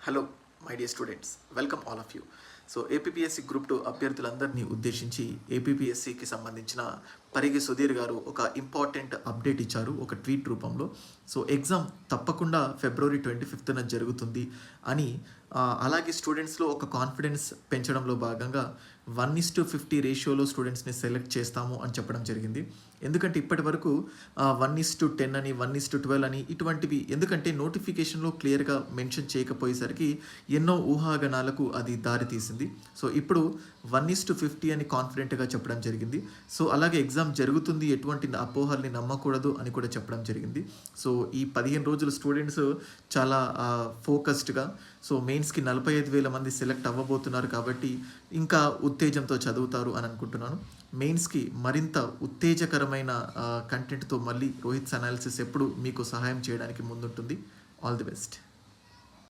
Hello my dear students, welcome all of you. So APSC group 2 అభ్యర్థులందరినీ ఉద్దేశించి ఏపీఎస్సికి సంబంధించిన పరిగి సుధీర్ గారు ఒక ఇంపార్టెంట్ అప్డేట్ ఇచ్చారు ఒక ట్వీట్ రూపంలో. సో ఎగ్జామ్ తప్పకుండా ఫిబ్రవరి 25న జరుగుతుంది అని, అలాగే స్టూడెంట్స్లో ఒక కాన్ఫిడెన్స్ పెంచడంలో భాగంగా 1:50 రేషియోలో స్టూడెంట్స్ని సెలెక్ట్ చేస్తాము అని చెప్పడం జరిగింది. ఎందుకంటే ఇప్పటి వరకు 1:10 అని 1:12 అని ఇటువంటివి, ఎందుకంటే నోటిఫికేషన్లో క్లియర్గా మెన్షన్ చేయకపోయేసరికి ఎన్నో ఊహాగానాలకు అది దారి తీసింది. సో ఇప్పుడు 1:50 అని కాన్ఫిడెంట్గా చెప్పడం జరిగింది. సో అలాగే ఎగ్జామ్ జరుగుతుంది, ఎటువంటి అపోహల్ని నమ్మకూడదు అని కూడా చెప్పడం జరిగింది. సో ఈ 15 రోజులు స్టూడెంట్స్ చాలా ఫోకస్డ్గా, సో మెయిన్స్కి 45,000 మంది సెలెక్ట్ అవ్వబోతున్నారు కాబట్టి ఇంకా ఉత్తేజంతో చదువుతారు అని అనుకుంటున్నాను. మెయిన్స్కి మరింత ఉత్తేజకరమైన కంటెంట్తో మళ్ళీ రోహిత్స్ అనాలిసిస్ ఎప్పుడు మీకు సహాయం చేయడానికి ముందుంటుంది. All the best.